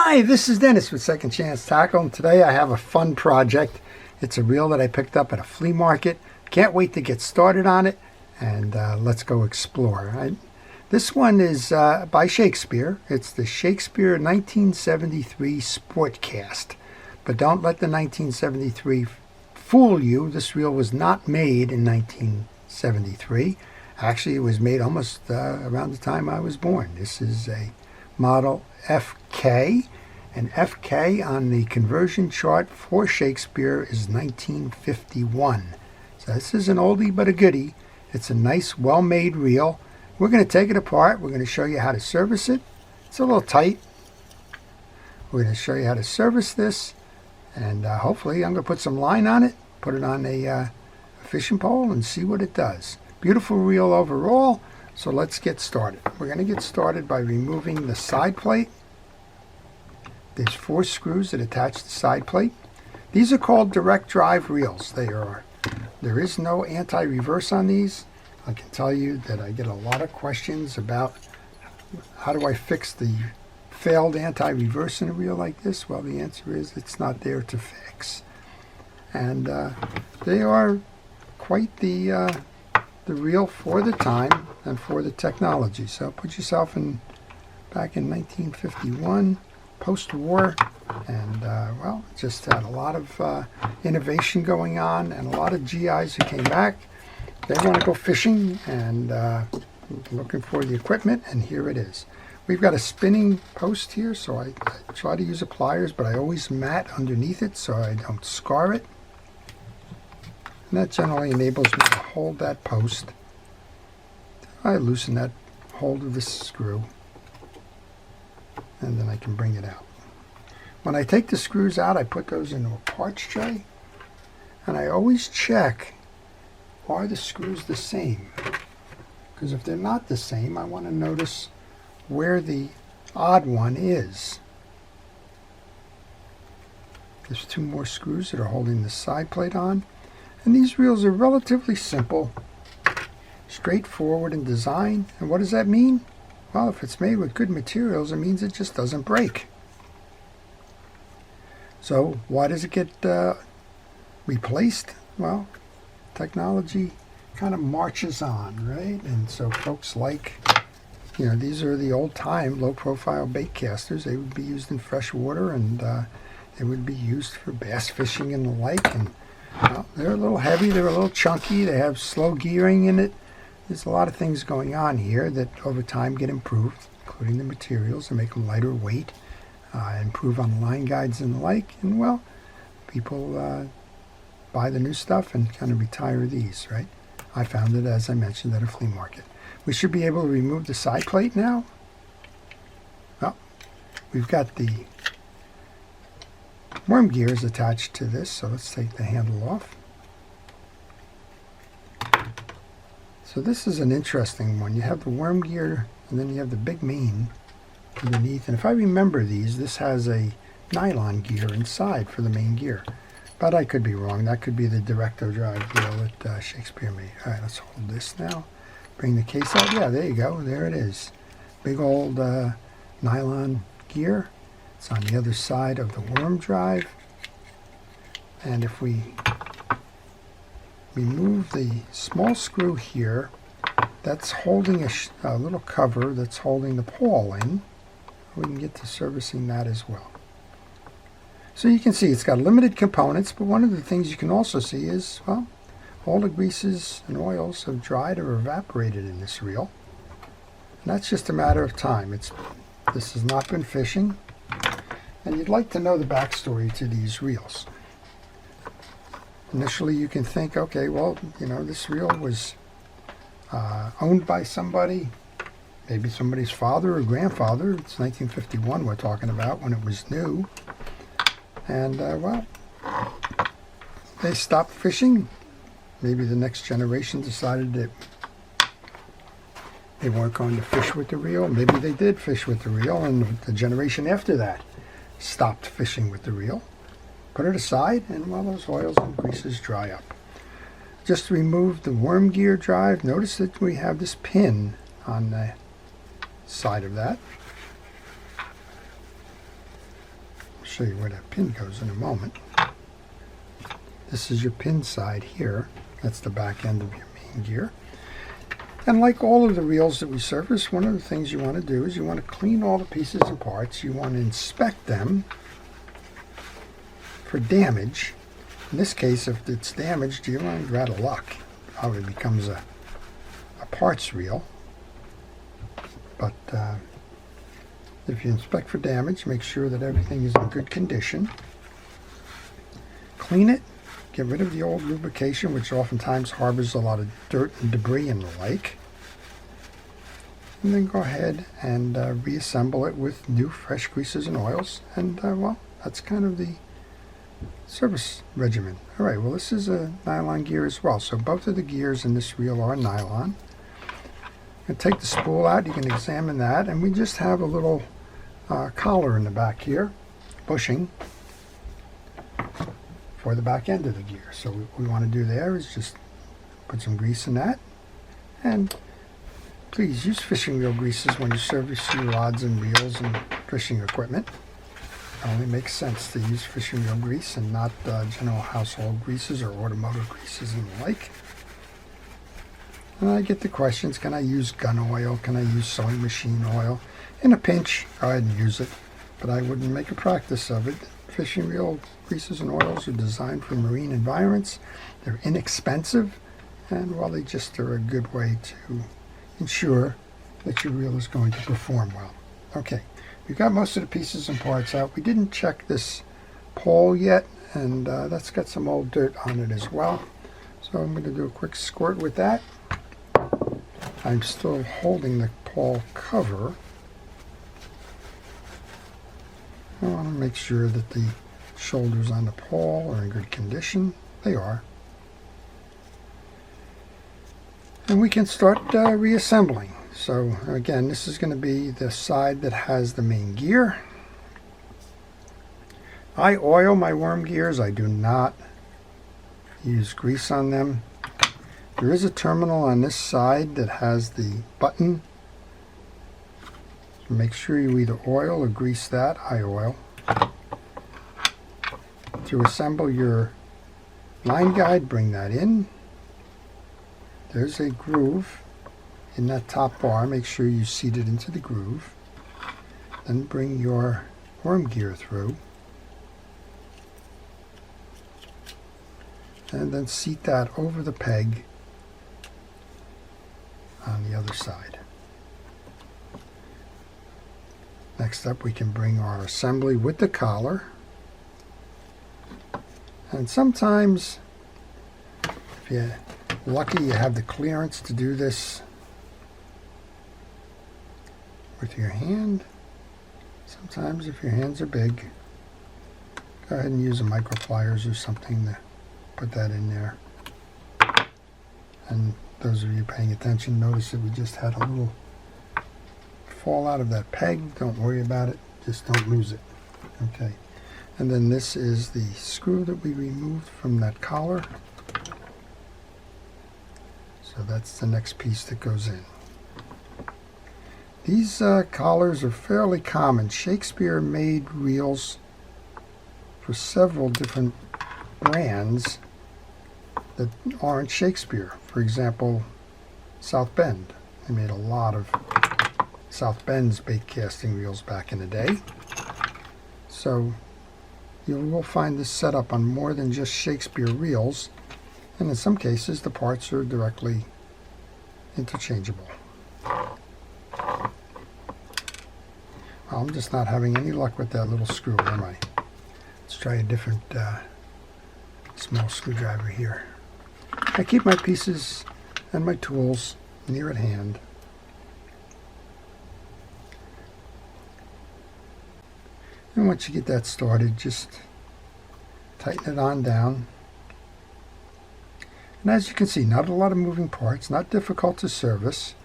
Hi, this is Dennis with Second Chance Tackle, and today I have a fun project. It's a reel that I picked up at a flea market. Can't wait to get started on it, and let's go explore. This one is by Shakespeare. It's the Shakespeare 1973 Sportcast. But don't let the 1973 fool you. This reel was not made in 1973. Actually, it was made almost around the time I was born. This is a model FK, and FK on the conversion chart for Shakespeare is 1951. So this is an oldie but a goodie. It's a nice, well-made reel. We're going to take it apart. We're going to show you how to service it. It's a little tight. We're going to show you how to service this, and hopefully I'm going to put some line on it, put it on a fishing pole, and see what it does. Beautiful reel overall. So let's get started. We're going to get started by removing the side plate. There's 4 screws that attach the side plate. These are called direct drive reels. There is no anti-reverse on these. I can tell you that I get a lot of questions about how do I fix the failed anti-reverse in a reel like this. Well, the answer is it's not there to fix. And they are quite the reel for the time and for the technology. So put yourself back in 1951, post-war, and well, just had a lot of innovation going on, and a lot of GIs who came back. They want to go fishing and looking for the equipment, and here it is. We've got a spinning post here, so I try to use the pliers, but I always mat underneath it so I don't scar it. And that generally enables me to hold that post. I loosen that hold of the screw, and then I can bring it out. When I take the screws out, I put those into a parts tray, and I always check, are the screws the same? Because if they're not the same, I want to notice where the odd one is. There's 2 more screws that are holding the side plate on. And these reels are relatively simple, straightforward in design. And what does that mean? Well, if it's made with good materials, it means it just doesn't break. So why does it get replaced? Well, technology kind of marches on, right? And so folks like, these are the old-time low-profile bait casters. They would be used in fresh water, and they would be used for bass fishing and the like. And well, they're a little heavy, they're a little chunky, they have slow gearing in it. There's a lot of things going on here that over time get improved, including the materials to make them lighter weight, improve on line guides and the like. And well, people buy the new stuff and kind of retire these, right? I found it, as I mentioned, at a flea market. We should be able to remove the side plate now. Well, we've got the worm gears attached to this, so let's take the handle off. So this is an interesting one. You have the worm gear, and then you have the big main underneath. And if I remember these, this has a nylon gear inside for the main gear. But I could be wrong. That could be the directo drive reel that Shakespeare made. All right, let's hold this now. Bring the case out. Yeah, there you go. There it is. Big old nylon gear. It's on the other side of the worm drive. And if we remove the small screw here, that's holding a little cover that's holding the pawl in. We can get to servicing that as well. So you can see it's got limited components, but one of the things you can also see is, well, all the greases and oils have dried or evaporated in this reel. And that's just a matter of time. This has not been fishing. And you'd like to know the backstory to these reels. Initially you can think, okay, well, this reel was owned by somebody, maybe somebody's father or grandfather. It's 1951 we're talking about, when it was new. And, well, they stopped fishing. Maybe the next generation decided that they weren't going to fish with the reel. Maybe they did fish with the reel, and the generation after that stopped fishing with the reel. Put it aside, and well, those oils and greases dry up. Just remove the worm gear drive. Notice that we have this pin on the side of that. show you where that pin goes in a moment. This is your pin side here. That's the back end of your main gear. And like all of the reels that we service, one of the things you want to do is you want to clean all the pieces and parts. You want to inspect them for damage. In this case, if it's damaged, you're out of luck. It probably becomes a parts reel. But if you inspect for damage, make sure that everything is in good condition. Clean it. Get rid of the old lubrication, which oftentimes harbors a lot of dirt and debris and the like. And then go ahead and reassemble it with new fresh greases and oils. And well, that's kind of the service regimen. All right, well, this is a nylon gear as well. So both of the gears in this reel are nylon. And take the spool out. You can examine that. And we just have a little collar in the back here, bushing, for the back end of the gear. So what we want to do there is just put some grease in that. And please use fishing reel greases when you service your rods and reels and fishing equipment. It only makes sense to use fishing reel grease and not general household greases or automotive greases and the like. And I get the questions, can I use gun oil? Can I use sewing machine oil? In a pinch, go ahead and use it, but I wouldn't make a practice of it. Fishing reel greases and oils are designed for marine environments. They're inexpensive, and well, they just are a good way to ensure that your reel is going to perform well. Okay, we've got most of the pieces and parts out. We didn't check this pole yet, and that's got some old dirt on it as well. So I'm going to do a quick squirt with that. I'm still holding the pole cover. I want to make sure that the shoulders on the pole are in good condition. They are. And we can start reassembling. So again, this is going to be the side that has the main gear. I oil my worm gears. I do not use grease on them. There is a terminal on this side that has the button. So make sure you either oil or grease that. I oil. To assemble your line guide, bring that in. There's a groove in that top bar. Make sure you seat it into the groove. Then bring your worm gear through. And then seat that over the peg on the other side. Next up, we can bring our assembly with the collar. And sometimes, if you're lucky, you have the clearance to do this with your hand. Sometimes, if your hands are big, go ahead and use a micro pliers or something to put that in there. And those of you paying attention, notice that we just had a little fall out of that peg. Don't worry about it, just don't lose it. Okay, and then this is the screw that we removed from that collar. So that's the next piece that goes in. These collars are fairly common. Shakespeare made reels for several different brands that aren't Shakespeare. For example, South Bend. They made a lot of South Bend's baitcasting reels back in the day. So you will find this set up on more than just Shakespeare reels, and in some cases the parts are directly interchangeable. Well, I'm just not having any luck with that little screw, am I? Let's try a different small screwdriver here. I keep my pieces and my tools near at hand. And once you get that started, just tighten it on down. And as you can see, not a lot of moving parts, not difficult to service.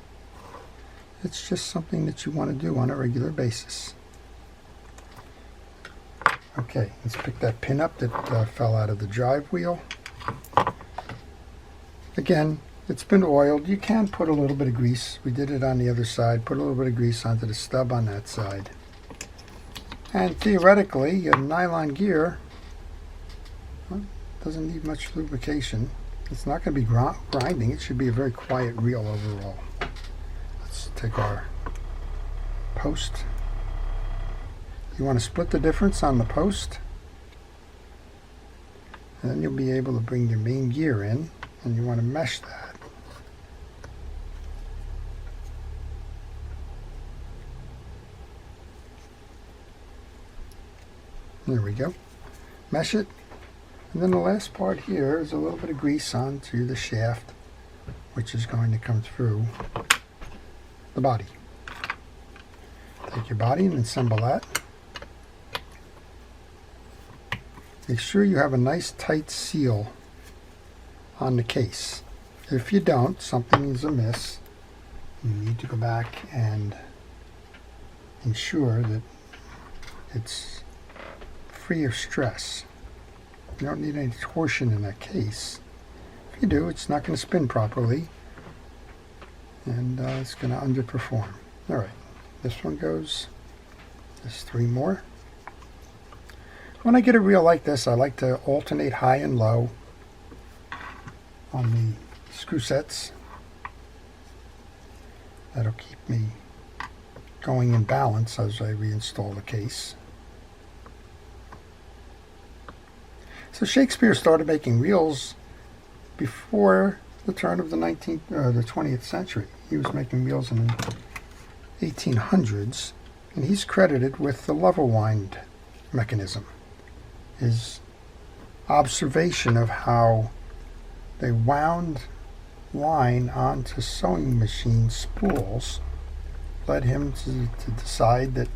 It's just something that you want to do on a regular basis. Okay, let's pick that pin up that fell out of the drive wheel. Again, it's been oiled. You can put a little bit of grease. We did it on the other side. Put a little bit of grease onto the stub on that side. And theoretically, a nylon gear doesn't need much lubrication. It's not going to be grinding. It should be a very quiet reel overall. Let's take our post. You want to split the difference on the post, and then you'll be able to bring your main gear in, and you want to mesh that. There we go. Mesh it. And then the last part here is a little bit of grease onto the shaft, which is going to come through the body. Take your body and assemble that. Make sure you have a nice tight seal on the case. If you don't, something's amiss. You need to go back and ensure that it's free of stress. You don't need any torsion in that case. If you do, it's not going to spin properly, and it's going to underperform. All right, this one goes. There's 3 more. When I get a reel like this, I like to alternate high and low on the screw sets. That'll keep me going in balance as I reinstall the case. So Shakespeare started making reels before the turn of the 20th century. He was making reels in the 1800s, and he's credited with the level wind mechanism. His observation of how they wound line onto sewing machine spools led him to decide that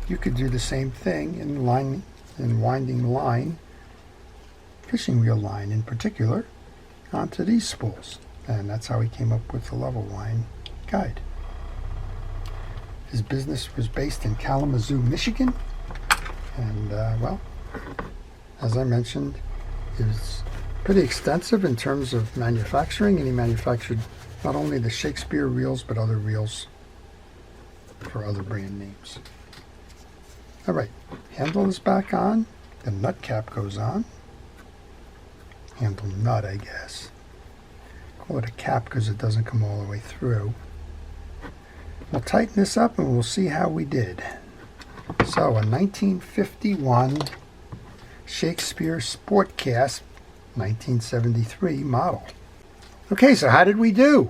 you could do the same thing in winding line, fishing reel line in particular, onto these spools. And that's how he came up with the level line guide. His business was based in Kalamazoo, Michigan, and well, as I mentioned, it was pretty extensive in terms of manufacturing, and he manufactured not only the Shakespeare reels, but other reels for other brand names. All right, handle is back on. The nut cap goes on. Handle nut, I guess. Call it a cap because it doesn't come all the way through. We'll tighten this up and we'll see how we did. So, a 1951 Shakespeare Sportcast 1973 model. Okay, so how did we do?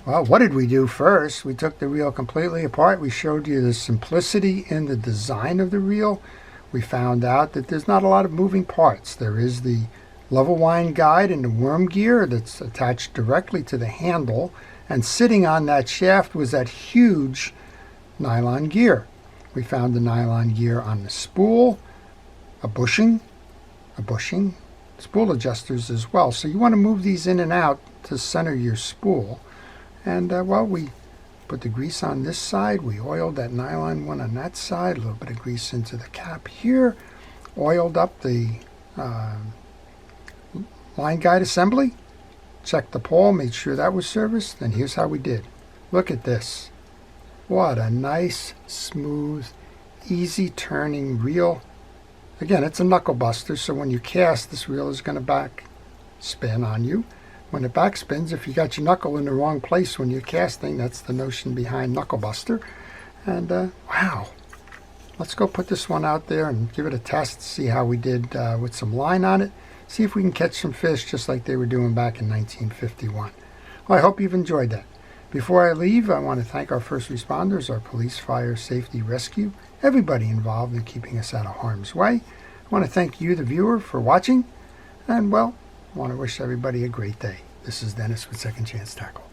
Well, what did we do first? We took the reel completely apart. We showed you the simplicity in the design of the reel. We found out that there's not a lot of moving parts. There is the level wind guide and the worm gear that's attached directly to the handle, and sitting on that shaft was that huge nylon gear. We found the nylon gear on the spool, a bushing, spool adjusters as well. So you want to move these in and out to center your spool. And well, we put the grease on this side. We oiled that nylon one on that side. A little bit of grease into the cap here. Oiled up the line guide assembly. Checked the pawl, made sure that was serviced. And here's how we did. Look at this. What a nice, smooth, easy turning reel. Again, it's a knuckle buster, so when you cast, this reel is going to back spin on you. When it back spins, if you got your knuckle in the wrong place when you're casting, that's the notion behind knuckle buster. And wow, let's go put this one out there and give it a test, see how we did with some line on it. See if we can catch some fish just like they were doing back in 1951. Well, I hope you've enjoyed that. Before I leave, I want to thank our first responders, our police, fire, safety, rescue, everybody involved in keeping us out of harm's way. I want to thank you, the viewer, for watching. And, well, I want to wish everybody a great day. This is Dennis with Second Chance Tackle.